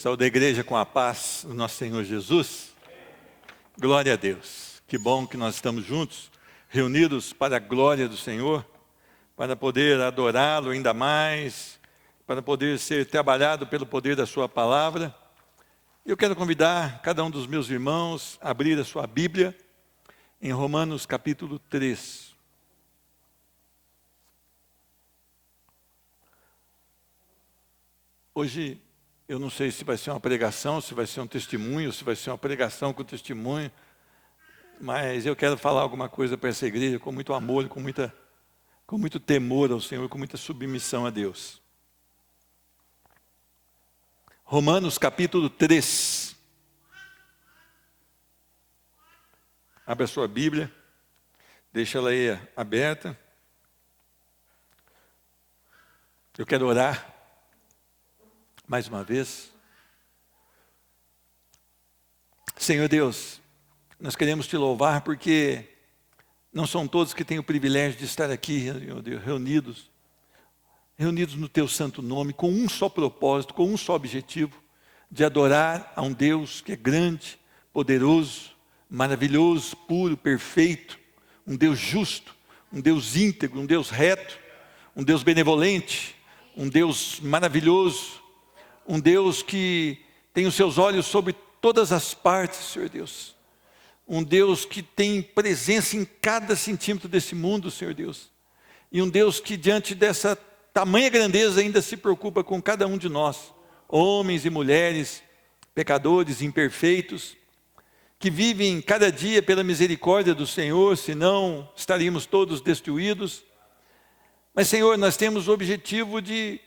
Saúde a igreja com a paz do nosso Senhor Jesus. Glória a Deus. Que bom que nós estamos juntos, reunidos para a glória do Senhor, para poder adorá-lo ainda mais, para poder ser trabalhado pelo poder da sua palavra. Eu quero convidar cada um dos meus irmãos a abrir a sua Bíblia em Romanos capítulo 3. Hoje, eu não sei se vai ser uma pregação, se vai ser um testemunho, se vai ser uma pregação com testemunho, mas eu quero falar alguma coisa para essa igreja com muito amor, com muito temor ao Senhor, com muita submissão a Deus. Romanos capítulo 3. Abra a sua Bíblia, deixa ela aí aberta. Eu quero orar mais uma vez. Senhor Deus, nós queremos te louvar porque não são todos que têm o privilégio de estar aqui, meu Deus, reunidos no teu santo nome, com um só propósito, com um só objetivo, de adorar a um Deus que é grande, poderoso, maravilhoso, puro, perfeito, um Deus justo, um Deus íntegro, um Deus reto, um Deus benevolente, um Deus maravilhoso, um Deus que tem os seus olhos sobre todas as partes, Senhor Deus. Um Deus que tem presença em cada centímetro desse mundo, Senhor Deus. E um Deus que diante dessa tamanha grandeza ainda se preocupa com cada um de nós, homens e mulheres, pecadores, imperfeitos, que vivem cada dia pela misericórdia do Senhor, senão estaríamos todos destruídos. Mas, Senhor, nós temos o objetivo de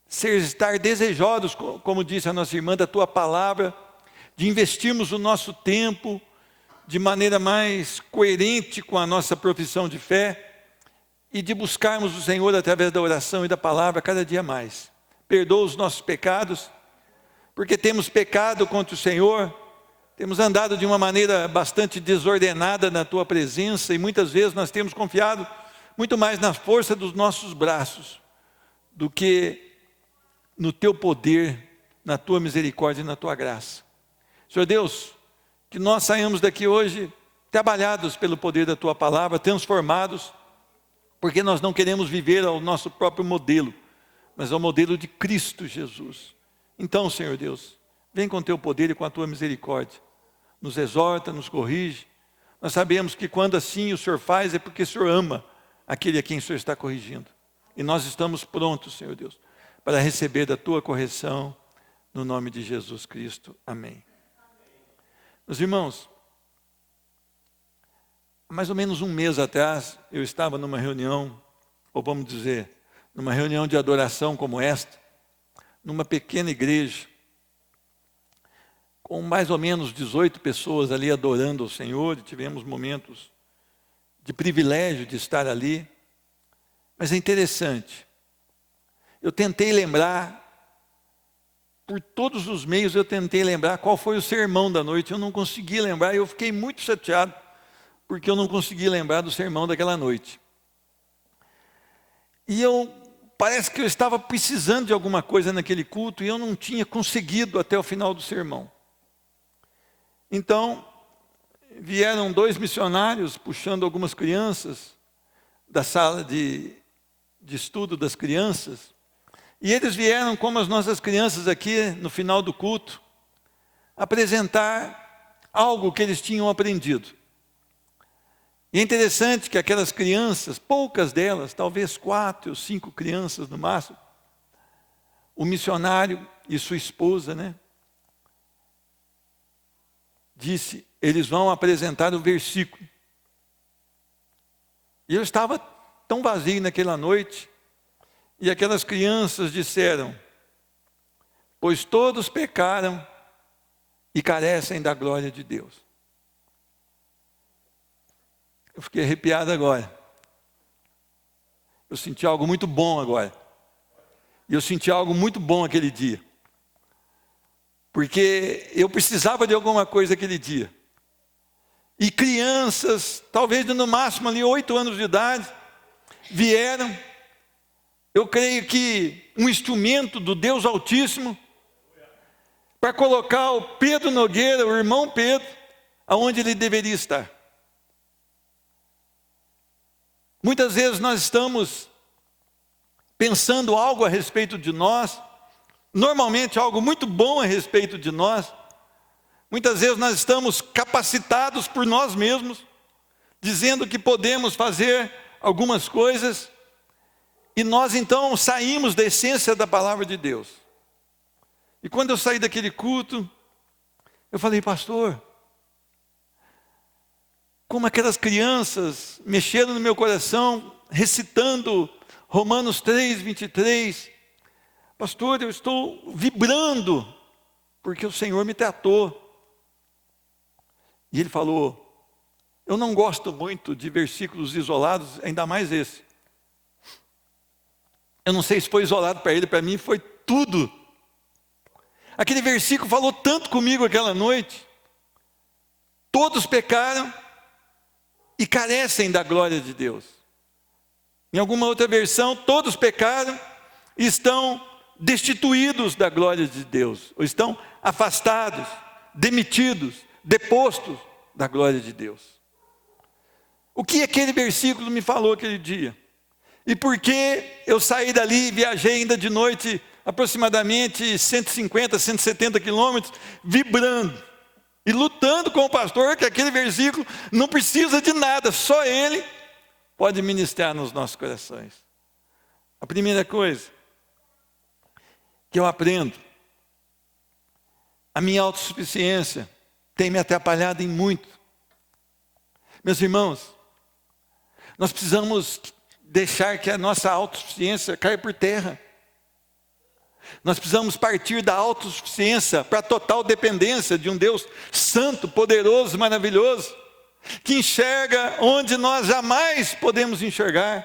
estar desejosos, como disse a nossa irmã, da Tua palavra, de investirmos o nosso tempo de maneira mais coerente com a nossa profissão de fé e de buscarmos o Senhor através da oração e da palavra cada dia mais. Perdoa os nossos pecados, porque temos pecado contra o Senhor, temos andado de uma maneira bastante desordenada na Tua presença e muitas vezes nós temos confiado muito mais na força dos nossos braços do que no Teu poder, na Tua misericórdia e na Tua graça. Senhor Deus, que nós saímos daqui hoje trabalhados pelo poder da Tua palavra, transformados, porque nós não queremos viver ao nosso próprio modelo, mas ao modelo de Cristo Jesus. Então, Senhor Deus, vem com Teu poder e com a Tua misericórdia, nos exorta, nos corrige. Nós sabemos que quando assim o Senhor faz é porque o Senhor ama aquele a quem o Senhor está corrigindo. E nós estamos prontos, Senhor Deus, para receber da Tua correção, no nome de Jesus Cristo. Amém. Meus irmãos, há mais ou menos um mês atrás, eu estava numa reunião, ou vamos dizer, numa reunião de adoração como esta, numa pequena igreja, com mais ou menos 18 pessoas ali adorando ao Senhor, e tivemos momentos de privilégio de estar ali. Mas é interessante, eu tentei lembrar, por todos os meios eu tentei lembrar qual foi o sermão da noite, eu não consegui lembrar, e eu fiquei muito chateado, porque eu não consegui lembrar do sermão daquela noite. E parece que eu estava precisando de alguma coisa naquele culto, e eu não tinha conseguido até o final do sermão. Então, vieram 2 missionários, puxando algumas crianças, da sala de estudo das crianças, e eles vieram, como as nossas crianças aqui, no final do culto, apresentar algo que eles tinham aprendido. E é interessante que aquelas crianças, poucas delas, talvez 4 ou 5 crianças no máximo, o missionário e sua esposa, disse, eles vão apresentar o versículo. E eu estava tão vazio naquela noite, e aquelas crianças disseram, pois todos pecaram e carecem da glória de Deus. Eu fiquei arrepiado agora. Eu senti algo muito bom agora. E eu senti algo muito bom aquele dia. Porque eu precisava de alguma coisa aquele dia. E crianças, talvez no máximo ali 8 anos de idade, vieram. Eu creio que um instrumento do Deus Altíssimo, para colocar o Pedro Nogueira, o irmão Pedro, aonde ele deveria estar. Muitas vezes nós estamos pensando algo a respeito de nós, normalmente algo muito bom a respeito de nós. Muitas vezes nós estamos capacitados por nós mesmos, dizendo que podemos fazer algumas coisas, e nós então saímos da essência da palavra de Deus. E quando eu saí daquele culto, eu falei: pastor, como aquelas crianças mexeram no meu coração, recitando Romanos 3, 23. Pastor, eu estou vibrando, porque o Senhor me tratou. E ele falou: eu não gosto muito de versículos isolados, ainda mais esse. Eu não sei se foi isolado para ele, para mim foi tudo. Aquele versículo falou tanto comigo aquela noite. Todos pecaram e carecem da glória de Deus. Em alguma outra versão, todos pecaram e estão destituídos da glória de Deus, ou estão afastados, demitidos, depostos da glória de Deus. O que aquele versículo me falou aquele dia? E por que eu saí dali e viajei ainda de noite aproximadamente 150, 170 quilômetros, vibrando e lutando com o pastor, que aquele versículo não precisa de nada, só ele pode ministrar nos nossos corações. A primeira coisa que eu aprendo: a minha autossuficiência tem me atrapalhado em muito. Meus irmãos, nós precisamos deixar que a nossa autossuficiência caia por terra. Nós precisamos partir da autossuficiência para a total dependência de um Deus santo, poderoso, maravilhoso, que enxerga onde nós jamais podemos enxergar,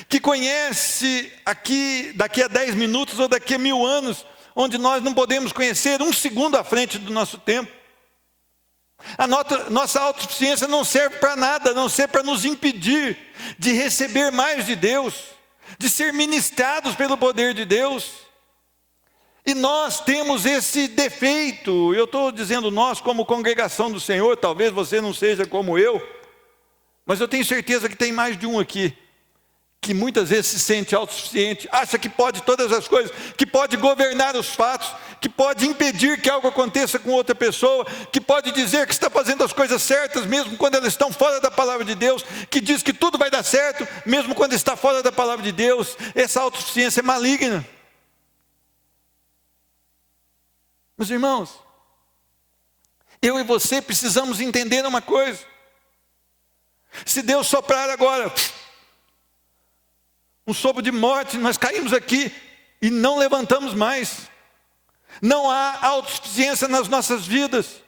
que conhece daqui a 10 minutos ou daqui a 1000 anos, onde nós não podemos conhecer um segundo à frente do nosso tempo. A nossa autossuficiência não serve para nada, a não ser para nos impedir de receber mais de Deus, de ser ministrados pelo poder de Deus. E nós temos esse defeito. Eu estou dizendo nós como congregação do Senhor, talvez você não seja como eu, mas eu tenho certeza que tem mais de um aqui, que muitas vezes se sente autossuficiente, acha que pode todas as coisas, que pode governar os fatos, que pode impedir que algo aconteça com outra pessoa, que pode dizer que está fazendo as coisas certas, mesmo quando elas estão fora da palavra de Deus, que diz que tudo vai dar certo, mesmo quando está fora da palavra de Deus. Essa autossuficiência é maligna. Meus irmãos, eu e você precisamos entender uma coisa: se Deus soprar agora um sopro de morte, nós caímos aqui e não levantamos mais. Não há autossuficiência nas nossas vidas,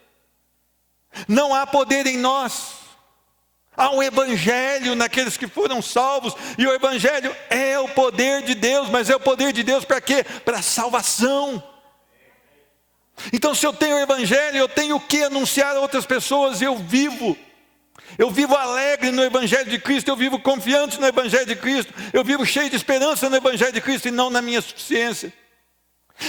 não há poder em nós. Há um evangelho naqueles que foram salvos, e o evangelho é o poder de Deus, mas é o poder de Deus para quê? Para a salvação. Então, se eu tenho o evangelho, eu tenho o que anunciar a outras pessoas. Eu vivo alegre no evangelho de Cristo, eu vivo confiante no evangelho de Cristo, eu vivo cheio de esperança no evangelho de Cristo e não na minha suficiência.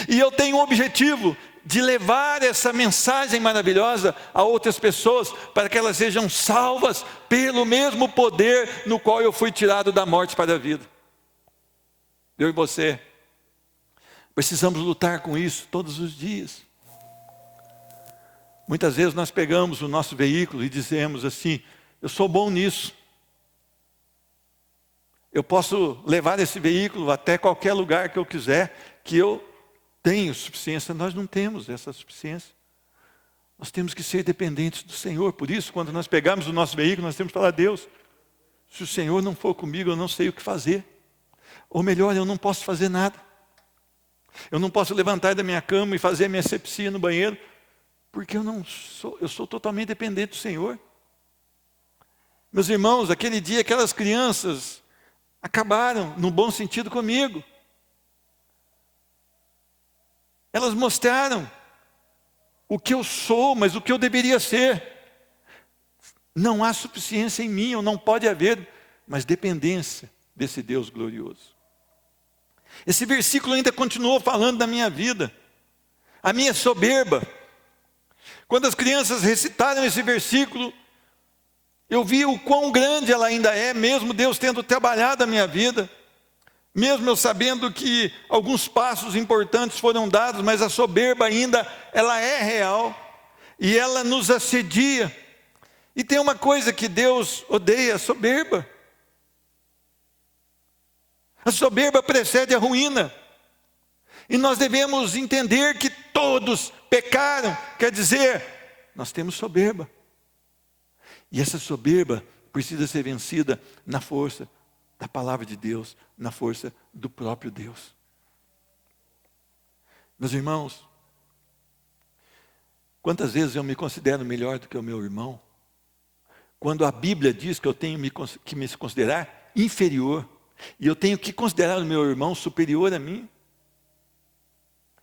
E eu tenho o objetivo de levar essa mensagem maravilhosa a outras pessoas, para que elas sejam salvas pelo mesmo poder no qual eu fui tirado da morte para a vida. Eu e você precisamos lutar com isso todos os dias. Muitas vezes nós pegamos o nosso veículo e dizemos assim: eu sou bom nisso, eu posso levar esse veículo até qualquer lugar que eu quiser, que eu tenho suficiência. Nós não temos essa suficiência. Nós temos que ser dependentes do Senhor. Por isso, quando nós pegamos o nosso veículo, nós temos que falar: Deus, se o Senhor não for comigo, eu não sei o que fazer. Ou melhor, eu não posso fazer nada. Eu não posso levantar da minha cama e fazer a minha asepsia no banheiro, porque eu sou totalmente dependente do Senhor. Meus irmãos, aquele dia aquelas crianças acabaram, no bom sentido, comigo. Elas mostraram o que eu sou, mas o que eu deveria ser. Não há suficiência em mim, ou não pode haver, mas dependência desse Deus glorioso. Esse versículo ainda continuou falando da minha vida. a minha soberba. Quando as crianças recitaram esse versículo, eu vi o quão grande ela ainda é, mesmo Deus tendo trabalhado a minha vida, mesmo eu sabendo que alguns passos importantes foram dados, mas a soberba ainda, ela é real, e ela nos assedia. E tem uma coisa que Deus odeia, a soberba. A soberba precede a ruína. E nós devemos entender que todos pecaram, quer dizer, nós temos soberba. E essa soberba precisa ser vencida na força da palavra de Deus, na força do próprio Deus. Meus irmãos, quantas vezes eu me considero melhor do que o meu irmão? Quando a Bíblia diz que eu tenho que me considerar inferior, e eu tenho que considerar o meu irmão superior a mim.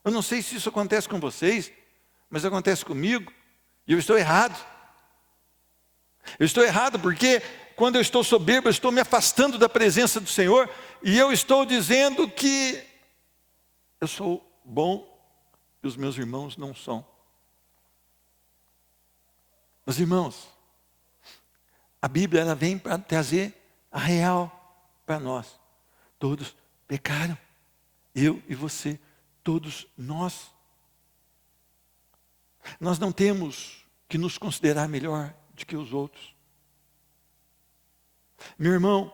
Eu não sei se isso acontece com vocês, mas acontece comigo, e eu estou errado. Eu estou errado porque quando eu estou soberbo, eu estou me afastando da presença do Senhor, e eu estou dizendo que eu sou bom e os meus irmãos não são. Meus irmãos, a Bíblia ela vem para trazer a real para nós. Todos pecaram, eu e você, todos nós. Nós não temos que nos considerar melhor do que os outros. Meu irmão,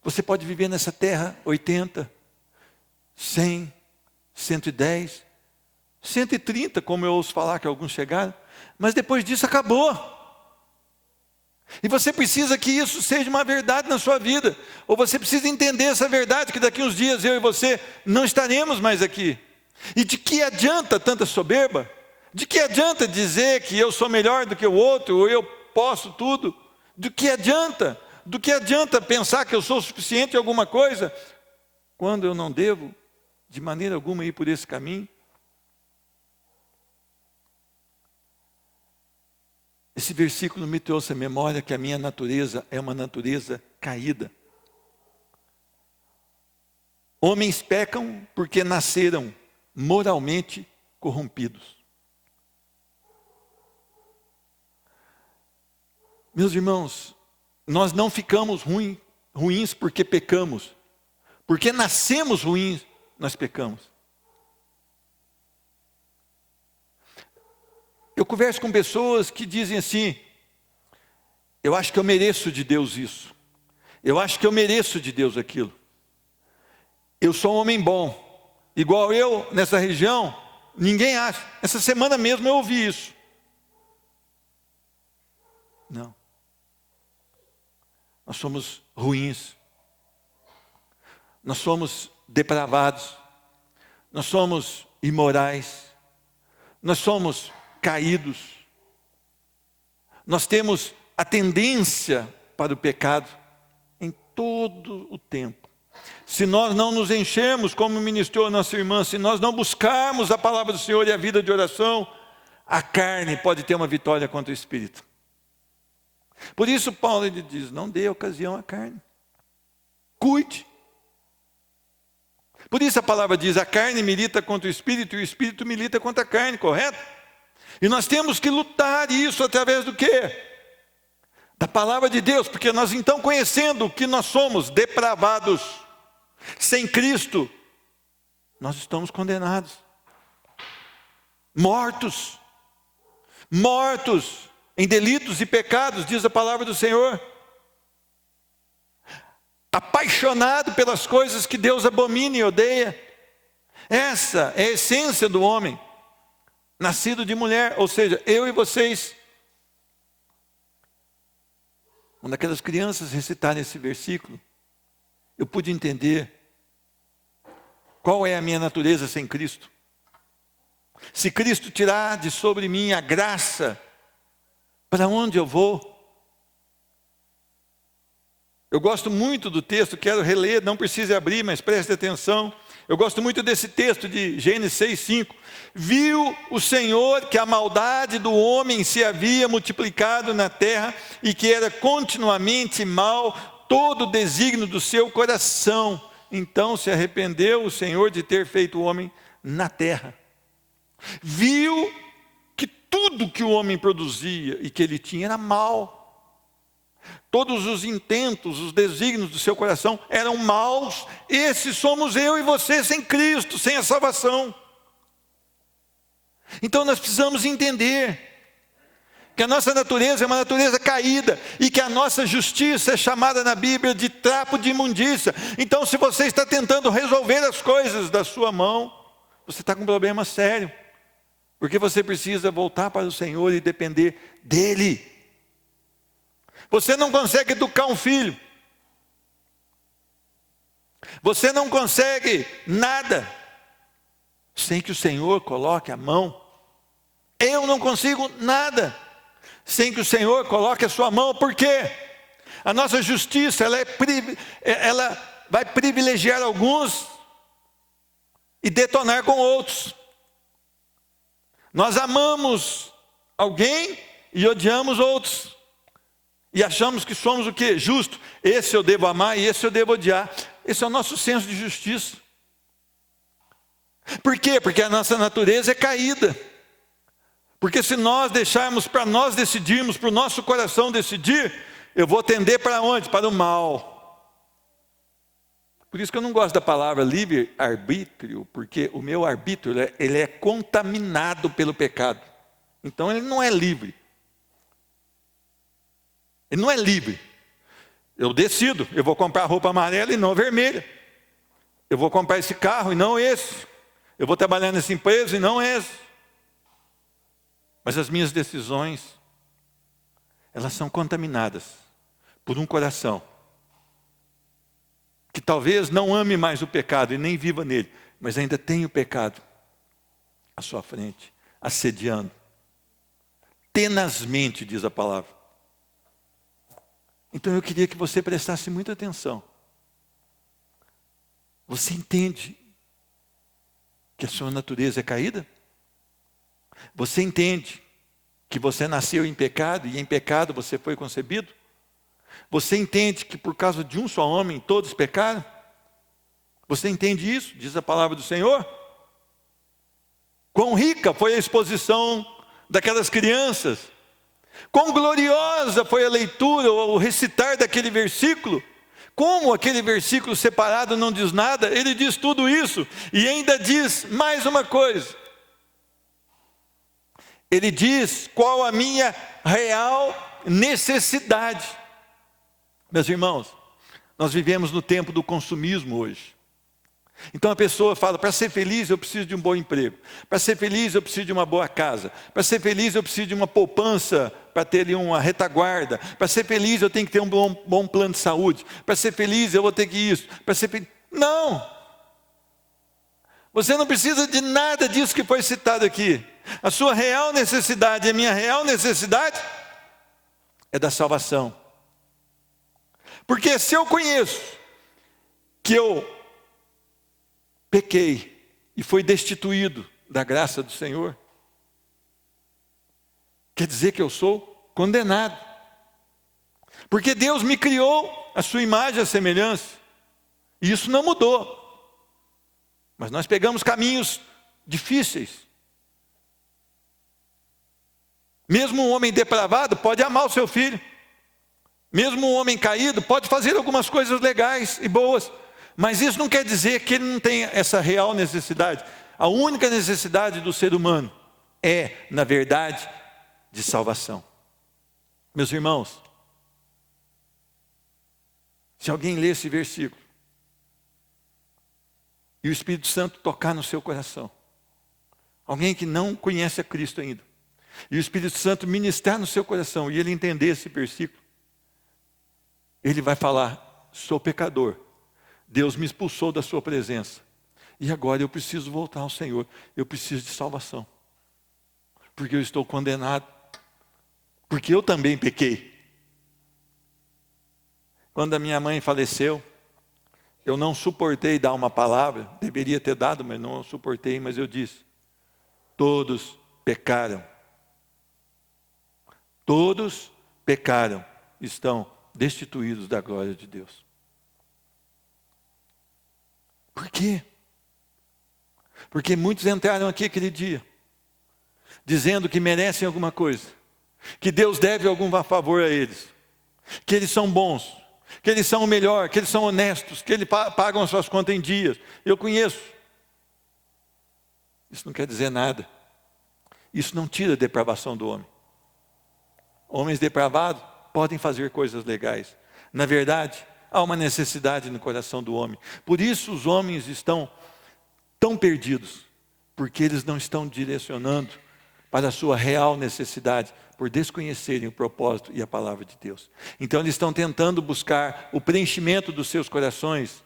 você pode viver nessa terra 80, 100, 110, 130, como eu ouço falar que alguns chegaram, mas depois disso acabou. E você precisa que isso seja uma verdade na sua vida, ou você precisa entender essa verdade, que daqui uns dias eu e você não estaremos mais aqui. E de que adianta tanta soberba? De que adianta dizer que eu sou melhor do que o outro, ou eu posso tudo? Do que adianta? Do que adianta pensar que eu sou suficiente em alguma coisa, quando eu não devo, de maneira alguma, ir por esse caminho? Esse versículo me trouxe à memória que a minha natureza é uma natureza caída. Homens pecam porque nasceram moralmente corrompidos. Meus irmãos, nós não ficamos ruins porque pecamos. Porque nascemos ruins, nós pecamos. Eu converso com pessoas que dizem assim: eu acho que eu mereço de Deus isso. Eu acho que eu mereço de Deus aquilo. Eu sou um homem bom. Igual eu, nessa região, ninguém acha. Essa semana mesmo eu ouvi isso. Não. Nós somos ruins. Nós somos depravados. Nós somos imorais. Nós somos caídos. Nós temos a tendência para o pecado em todo o tempo. Se nós não nos enchermos, como ministrou a nossa irmã, se nós não buscarmos a palavra do Senhor e a vida de oração, a carne pode ter uma vitória contra o Espírito. Por isso Paulo ele diz: não dê ocasião à carne. Cuide. Por isso a palavra diz: a carne milita contra o Espírito e o Espírito milita contra a carne, correto? E nós temos que lutar isso através do quê? Da palavra de Deus, porque nós então, conhecendo que nós somos depravados, sem Cristo, nós estamos condenados, mortos em delitos e pecados, diz a palavra do Senhor, apaixonado pelas coisas que Deus abomina e odeia. Essa é a essência do homem nascido de mulher, ou seja, eu e vocês. Quando aquelas crianças recitarem esse versículo, eu pude entender qual é a minha natureza sem Cristo. Se Cristo tirar de sobre mim a graça, para onde eu vou? Eu gosto muito do texto, quero reler, não precise abrir, mas preste atenção. Eu gosto muito desse texto de Gênesis 6:5. Viu o Senhor que a maldade do homem se havia multiplicado na terra e que era continuamente mal todo o desígnio do seu coração. Então se arrependeu o Senhor de ter feito o homem na terra. Viu que tudo que o homem produzia e que ele tinha era mal. Todos os intentos, os desígnios do seu coração eram maus. Esses somos eu e você sem Cristo, sem a salvação. Então nós precisamos entender que a nossa natureza é uma natureza caída e que a nossa justiça é chamada na Bíblia de trapo de imundícia. Então, se você está tentando resolver as coisas da sua mão, você está com um problema sério, porque você precisa voltar para o Senhor e depender dEle. Você não consegue educar um filho, você não consegue nada sem que o Senhor coloque a mão. Eu não consigo nada sem que o Senhor coloque a sua mão. Por quê? A nossa justiça, ela vai privilegiar alguns e detonar com outros. Nós amamos alguém e odiamos outros. E achamos que somos o quê? Justo. Esse eu devo amar e esse eu devo odiar. Esse é o nosso senso de justiça. Por quê? Porque a nossa natureza é caída. Porque se nós deixarmos para nós decidirmos, para o nosso coração decidir, eu vou tender para onde? Para o mal. Por isso que eu não gosto da palavra livre-arbítrio, porque o meu arbítrio, ele é contaminado pelo pecado. Então ele não é livre. Ele não é livre. Eu decido, eu vou comprar roupa amarela e não vermelha. Eu vou comprar esse carro e não esse. Eu vou trabalhar nessa empresa e não esse. Mas as minhas decisões, elas são contaminadas por um coração que talvez não ame mais o pecado e nem viva nele, mas ainda tem o pecado à sua frente, assediando. Tenazmente, diz a palavra. Então eu queria que você prestasse muita atenção. Você entende que a sua natureza é caída? Você entende que você nasceu em pecado e em pecado você foi concebido? Você entende que por causa de um só homem todos pecaram? Você entende isso? Diz a palavra do Senhor. Quão rica foi a exposição daquelas crianças. Quão gloriosa foi a leitura ou o recitar daquele versículo. Como aquele versículo separado não diz nada, ele diz tudo isso e ainda diz mais uma coisa. Ele diz qual a minha real necessidade. Meus irmãos, nós vivemos no tempo do consumismo hoje. Então a pessoa fala, para ser feliz eu preciso de um bom emprego. Para ser feliz eu preciso de uma boa casa. Para ser feliz eu preciso de uma poupança, para ter ali uma retaguarda. Para ser feliz eu tenho que ter um bom plano de saúde. Para ser feliz eu vou ter que isso. Para ser feliz... Não! Você não precisa de nada disso que foi citado aqui. A sua real necessidade, a minha real necessidade é da salvação. Porque se eu conheço que eu pequei e fui destituído da graça do Senhor, quer dizer que eu sou condenado. Porque Deus me criou a sua imagem e a semelhança. E isso não mudou. Mas nós pegamos caminhos difíceis. Mesmo um homem depravado pode amar o seu filho. Mesmo um homem caído pode fazer algumas coisas legais e boas. Mas isso não quer dizer que ele não tenha essa real necessidade. A única necessidade do ser humano é, na verdade, de salvação. Meus irmãos, se alguém ler esse versículo e o Espírito Santo tocar no seu coração, alguém que não conhece a Cristo ainda, e o Espírito Santo ministrar no seu coração e ele entender esse versículo, ele vai falar, sou pecador, Deus me expulsou da sua presença, e agora eu preciso voltar ao Senhor, eu preciso de salvação, porque eu estou condenado, porque eu também pequei. Quando a minha mãe faleceu, eu não suportei dar uma palavra, deveria ter dado, mas não suportei, mas eu disse, todos pecaram. Todos pecaram, estão destituídos da glória de Deus. Por quê? Porque muitos entraram aqui aquele dia dizendo que merecem alguma coisa, que Deus deve algum favor a eles, que eles são bons, que eles são o melhor, que eles são honestos, que eles pagam as suas contas em dias. Eu conheço. Isso não quer dizer nada. Isso não tira a depravação do homem. Homens depravados podem fazer coisas legais. Na verdade, há uma necessidade no coração do homem. Por isso os homens estão tão perdidos, porque eles não estão direcionando para a sua real necessidade, por desconhecerem o propósito e a palavra de Deus. Então eles estão tentando buscar o preenchimento dos seus corações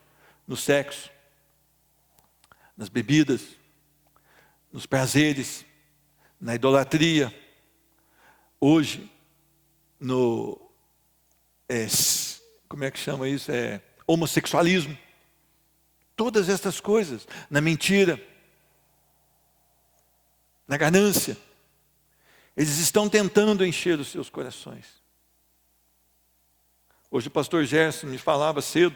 no sexo, nas bebidas, nos prazeres, na idolatria, hoje, como é que chama isso? Homossexualismo. Todas essas coisas, na mentira, na ganância. Eles estão tentando encher os seus corações. Hoje o pastor Gerson me falava cedo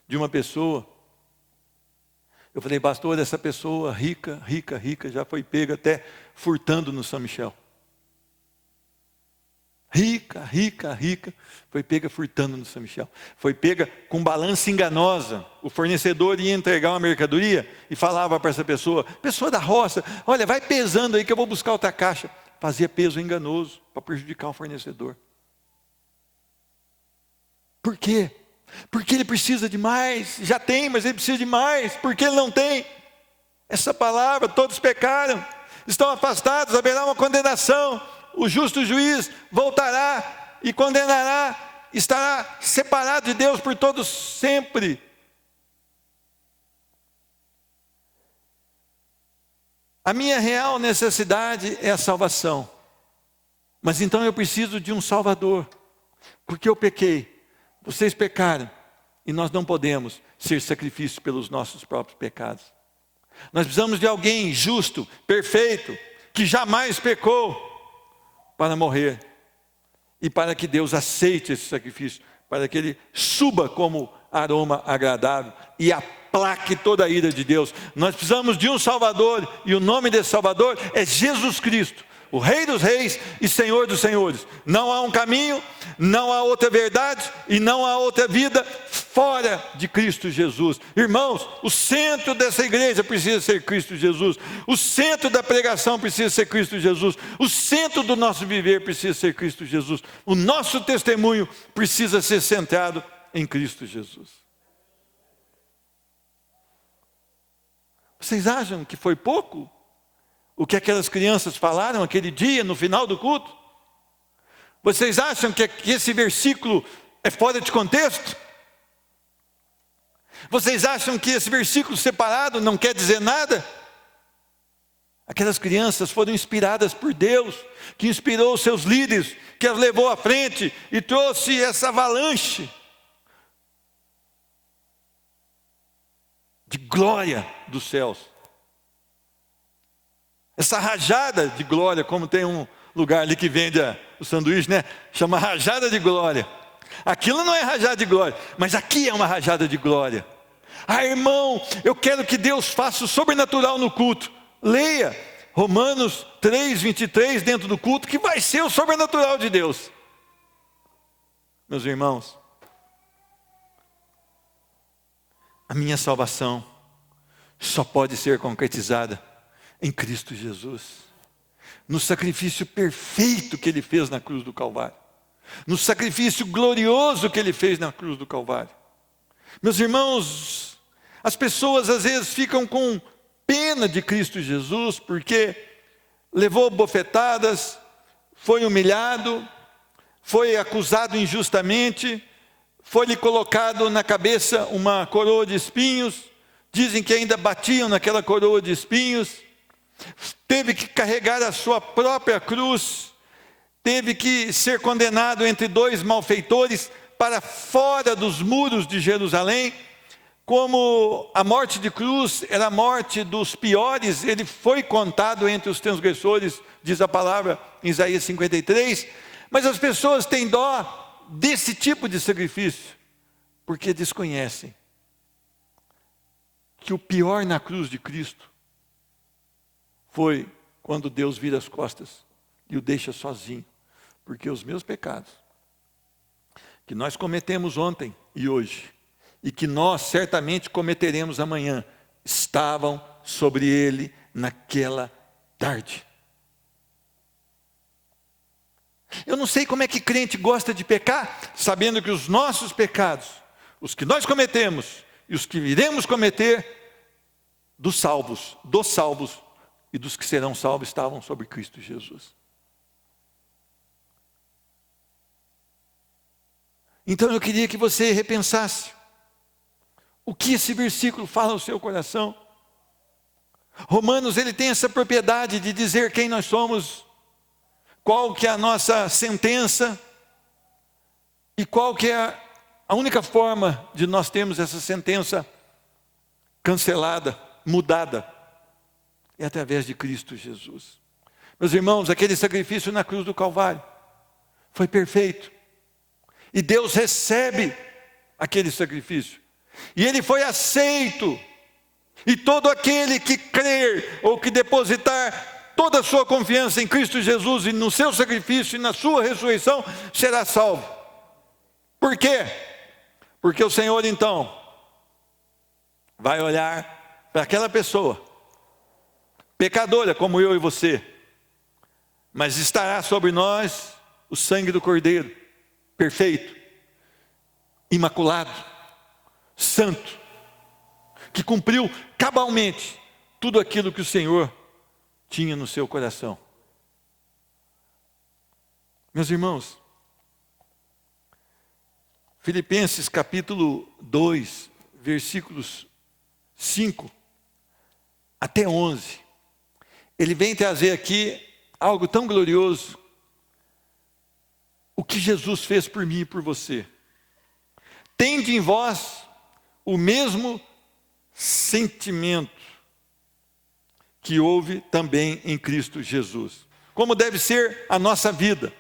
de uma pessoa. Eu falei, pastor, essa pessoa rica, já foi pega até furtando no São Michel. Rica, foi pega furtando no São Michel. Foi pega com balança enganosa. O fornecedor ia entregar uma mercadoria e falava para essa pessoa da roça, olha, vai pesando aí que eu vou buscar outra caixa. Fazia peso enganoso para prejudicar o fornecedor. Por quê? Porque ele precisa de mais. Já tem, mas ele precisa de mais. Porque ele não tem. Essa palavra, todos pecaram, estão afastados, haverá uma condenação. O justo juiz voltará e condenará, estará separado de Deus por todos sempre. A minha real necessidade é a salvação. Mas então eu preciso de um Salvador. Porque eu pequei, vocês pecaram, e nós não podemos ser sacrifício pelos nossos próprios pecados. Nós precisamos de alguém justo, perfeito, que jamais pecou, para morrer. E para que Deus aceite esse sacrifício, para que ele suba como aroma agradável e aplaque toda a ira de Deus. Nós precisamos de um Salvador, e o nome desse Salvador é Jesus Cristo, o Rei dos Reis e Senhor dos Senhores. Não há um caminho, não há outra verdade e não há outra vida fora de Cristo Jesus. Irmãos, o centro dessa igreja precisa ser Cristo Jesus. O centro da pregação precisa ser Cristo Jesus. O centro do nosso viver precisa ser Cristo Jesus. O nosso testemunho precisa ser centrado em Cristo Jesus. Vocês acham que foi pouco o que aquelas crianças falaram aquele dia no final do culto? Vocês acham que esse versículo é fora de contexto? Vocês acham que esse versículo separado não quer dizer nada? Aquelas crianças foram inspiradas por Deus, que inspirou os seus líderes, que as levou à frente e trouxe essa avalanche de glória dos céus. Essa rajada de glória, como tem um lugar ali que vende o sanduíche, né? Chama rajada de glória. Aquilo não é rajada de glória, mas aqui é uma rajada de glória. Ah, irmão, eu quero que Deus faça o sobrenatural no culto. Leia Romanos 3:23 dentro do culto, que vai ser o sobrenatural de Deus. Meus irmãos, a minha salvação só pode ser concretizada em Cristo Jesus, no sacrifício perfeito que Ele fez na cruz do Calvário, no sacrifício glorioso que Ele fez na cruz do Calvário. Meus irmãos, as pessoas às vezes ficam com pena de Cristo Jesus, porque levou bofetadas, foi humilhado, foi acusado injustamente, foi-lhe colocado na cabeça uma coroa de espinhos, dizem que ainda batiam naquela coroa de espinhos, teve que carregar a sua própria cruz, teve que ser condenado entre dois malfeitores para fora dos muros de Jerusalém. Como a morte de cruz era a morte dos piores, ele foi contado entre os transgressores, diz a palavra em Isaías 53, mas as pessoas têm dó desse tipo de sacrifício, porque desconhecem que o pior na cruz de Cristo foi quando Deus vira as costas e o deixa sozinho. Porque os meus pecados, que nós cometemos ontem e hoje, e que nós certamente cometeremos amanhã, estavam sobre ele naquela tarde. Eu não sei como é que crente gosta de pecar, sabendo que os nossos pecados, os que nós cometemos e os que iremos cometer, dos salvos e dos que serão salvos, estavam sobre Cristo Jesus. Então eu queria que você repensasse o que esse versículo fala ao seu coração. Romanos, ele tem essa propriedade de dizer quem nós somos, qual que é a nossa sentença e qual que é a única forma de nós termos essa sentença cancelada, mudada, é através de Cristo Jesus. Meus irmãos, aquele sacrifício na cruz do Calvário foi perfeito. E Deus recebe aquele sacrifício. E ele foi aceito. E todo aquele que crer ou que depositar toda a sua confiança em Cristo Jesus e no seu sacrifício e na sua ressurreição, será salvo. Por quê? Porque o Senhor então vai olhar para aquela pessoa, pecadora como eu e você, mas estará sobre nós o sangue do Cordeiro, perfeito, imaculado, santo, que cumpriu cabalmente tudo aquilo que o Senhor tinha no seu coração. Meus irmãos, Filipenses capítulo 2, versículos 5 até 11, ele vem trazer aqui algo tão glorioso, o que Jesus fez por mim e por você. Tende em vós o mesmo sentimento que houve também em Cristo Jesus. Como deve ser a nossa vida,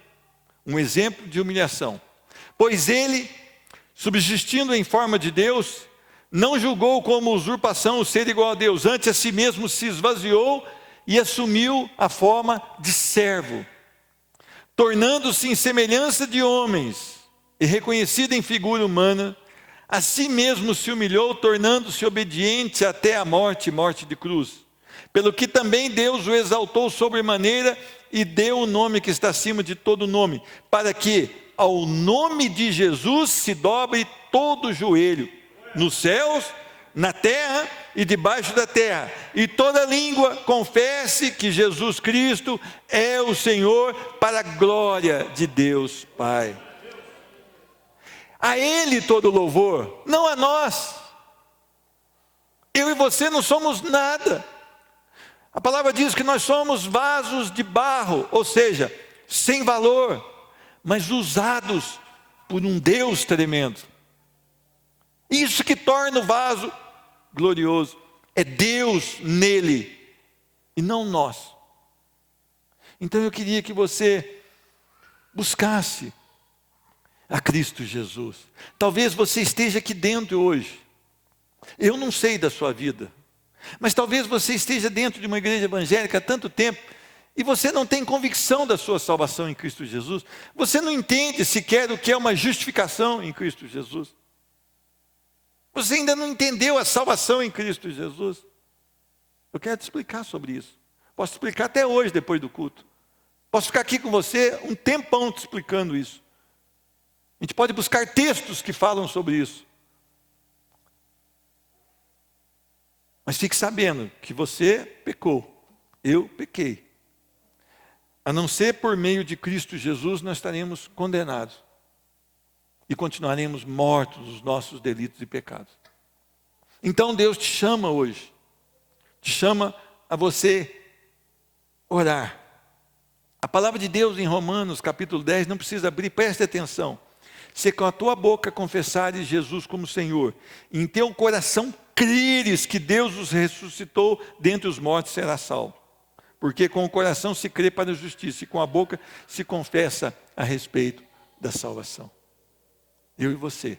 um exemplo de humilhação. Pois ele, subsistindo em forma de Deus, não julgou como usurpação o ser igual a Deus, antes a si mesmo se esvaziou e assumiu a forma de servo, tornando-se em semelhança de homens, e reconhecido em figura humana, a si mesmo se humilhou, tornando-se obediente até a morte, morte de cruz. Pelo que também Deus o exaltou sobremaneira e deu o nome que está acima de todo nome, para que ao nome de Jesus se dobre todo o joelho, nos céus, na terra e debaixo da terra, e toda língua confesse que Jesus Cristo é o Senhor, para a glória de Deus Pai. A Ele todo louvor, não a nós. Eu e você não somos nada. A palavra diz que nós somos vasos de barro, ou seja, sem valor, mas usados por um Deus tremendo. Isso que torna o vaso glorioso, é Deus nele e não nós. Então eu queria que você buscasse a Cristo Jesus. Talvez você esteja aqui dentro hoje. Eu não sei da sua vida, mas talvez você esteja dentro de uma igreja evangélica há tanto tempo e você não tem convicção da sua salvação em Cristo Jesus. Você não entende sequer o que é uma justificação em Cristo Jesus. Você ainda não entendeu a salvação em Cristo Jesus. Eu quero te explicar sobre isso. Posso explicar até hoje, depois do culto. Posso ficar aqui com você um tempão te explicando isso. A gente pode buscar textos que falam sobre isso. Mas fique sabendo que você pecou, eu pequei. A não ser por meio de Cristo Jesus, nós estaremos condenados. E continuaremos mortos nos nossos delitos e pecados. Então Deus te chama hoje. Te chama a você orar. A palavra de Deus em Romanos capítulo 10, não precisa abrir, preste atenção. Se com a tua boca confessares Jesus como Senhor, e em teu coração creres que Deus os ressuscitou dentre os mortos, será salvo. Porque com o coração se crê para a justiça, e com a boca se confessa a respeito da salvação. Eu e você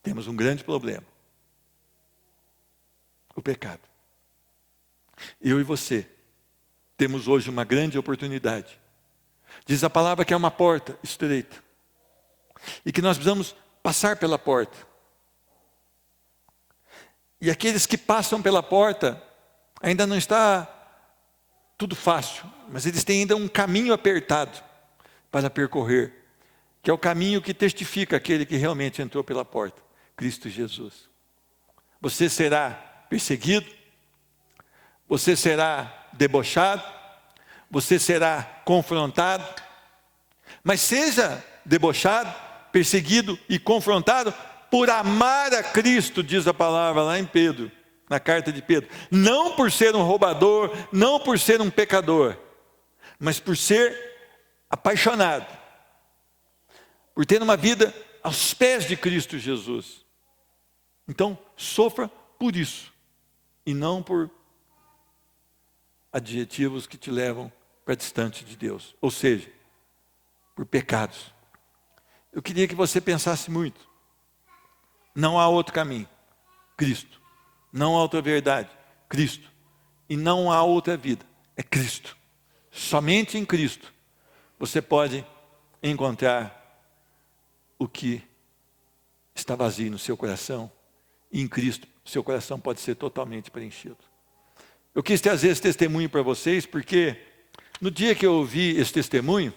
temos um grande problema. O pecado. Eu e você temos hoje uma grande oportunidade. Diz a palavra que é uma porta estreita, e que nós precisamos passar pela porta. E aqueles que passam pela porta, ainda não está tudo fácil, mas eles têm ainda um caminho apertado para percorrer, que é o caminho que testifica aquele que realmente entrou pela porta, Cristo Jesus. Você será perseguido, você será debochado, você será confrontado, mas seja debochado, perseguido e confrontado por amar a Cristo, diz a palavra lá em Pedro, na carta de Pedro. Não por ser um roubador, não por ser um pecador, mas por ser apaixonado, por ter uma vida aos pés de Cristo Jesus. Então, sofra por isso, e não por adjetivos que te levam para distante de Deus, ou seja, por pecados. Eu queria que você pensasse muito. Não há outro caminho, Cristo. Não há outra verdade, Cristo. E não há outra vida, é Cristo. Somente em Cristo você pode encontrar o que está vazio no seu coração. E em Cristo, seu coração pode ser totalmente preenchido. Eu quis trazer esse testemunho para vocês, porque no dia que eu ouvi esse testemunho,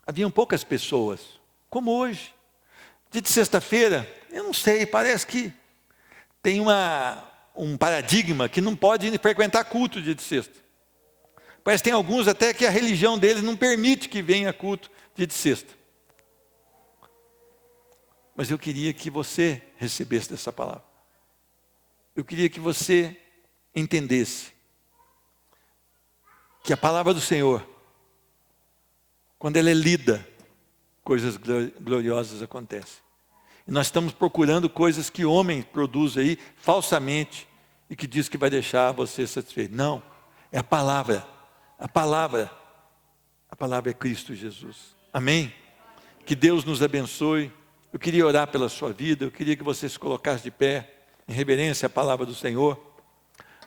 haviam poucas pessoas, como hoje. Dia de sexta-feira, eu não sei, parece que tem um paradigma que não pode frequentar culto dia de sexta. Parece que tem alguns até que a religião deles não permite que venha culto dia de sexta. Mas eu queria que você recebesse dessa palavra. Eu queria que você entendesse que a palavra do Senhor, quando ela é lida, coisas gloriosas acontecem. E nós estamos procurando coisas que homem produz aí falsamente e que diz que vai deixar você satisfeito. Não, é a palavra. A palavra é Cristo Jesus. Amém? Que Deus nos abençoe. Eu queria orar pela sua vida, eu queria que você se colocasse de pé, em reverência à palavra do Senhor.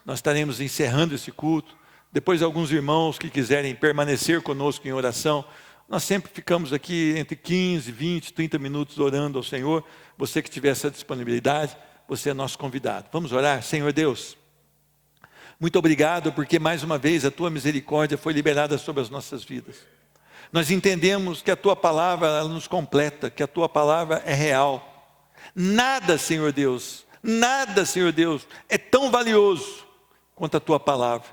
Nós estaremos encerrando esse culto. Depois alguns irmãos que quiserem permanecer conosco em oração, nós sempre ficamos aqui entre 15, 20, 30 minutos orando ao Senhor. Você que tiver essa disponibilidade, você é nosso convidado. Vamos orar? Senhor Deus, muito obrigado porque mais uma vez a Tua misericórdia foi liberada sobre as nossas vidas. Nós entendemos que a Tua palavra ela nos completa, que a Tua palavra é real. Nada, Senhor Deus, é tão valioso quanto a Tua palavra.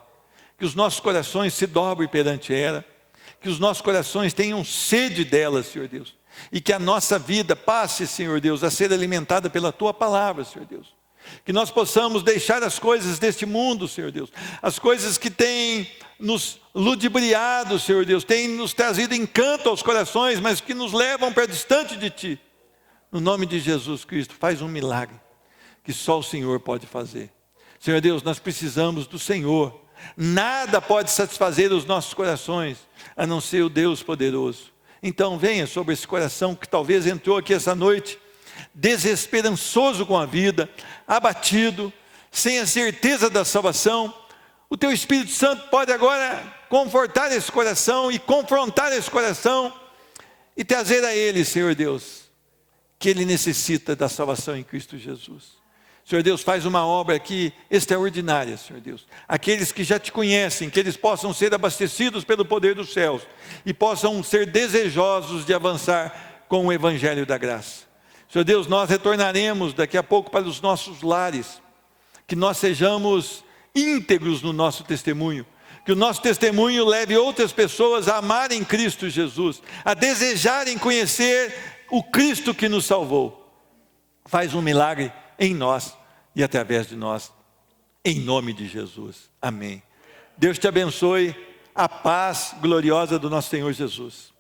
Que os nossos corações se dobrem perante ela, que os nossos corações tenham sede dela, Senhor Deus, e que a nossa vida passe, Senhor Deus, a ser alimentada pela Tua palavra, Senhor Deus. Que nós possamos deixar as coisas deste mundo, Senhor Deus, as coisas que têm nos ludibriado, Senhor Deus, têm nos trazido encanto aos corações, mas que nos levam para distante de Ti. No nome de Jesus Cristo, faz um milagre que só o Senhor pode fazer. Senhor Deus, nós precisamos do Senhor. Nada pode satisfazer os nossos corações, a não ser o Deus poderoso. Então venha sobre esse coração que talvez entrou aqui essa noite, desesperançoso com a vida, abatido, sem a certeza da salvação. O Teu Espírito Santo pode agora confortar esse coração e confrontar esse coração e trazer a ele, Senhor Deus, que ele necessita da salvação em Cristo Jesus. Senhor Deus, faz uma obra aqui extraordinária, Senhor Deus. Aqueles que já Te conhecem, que eles possam ser abastecidos pelo poder dos céus e possam ser desejosos de avançar com o Evangelho da graça. Senhor Deus, nós retornaremos daqui a pouco para os nossos lares, que nós sejamos íntegros no nosso testemunho, que o nosso testemunho leve outras pessoas a amarem Cristo Jesus, a desejarem conhecer o Cristo que nos salvou. Faz um milagre em nós e através de nós, em nome de Jesus. Amém. Deus te abençoe, a paz gloriosa do nosso Senhor Jesus.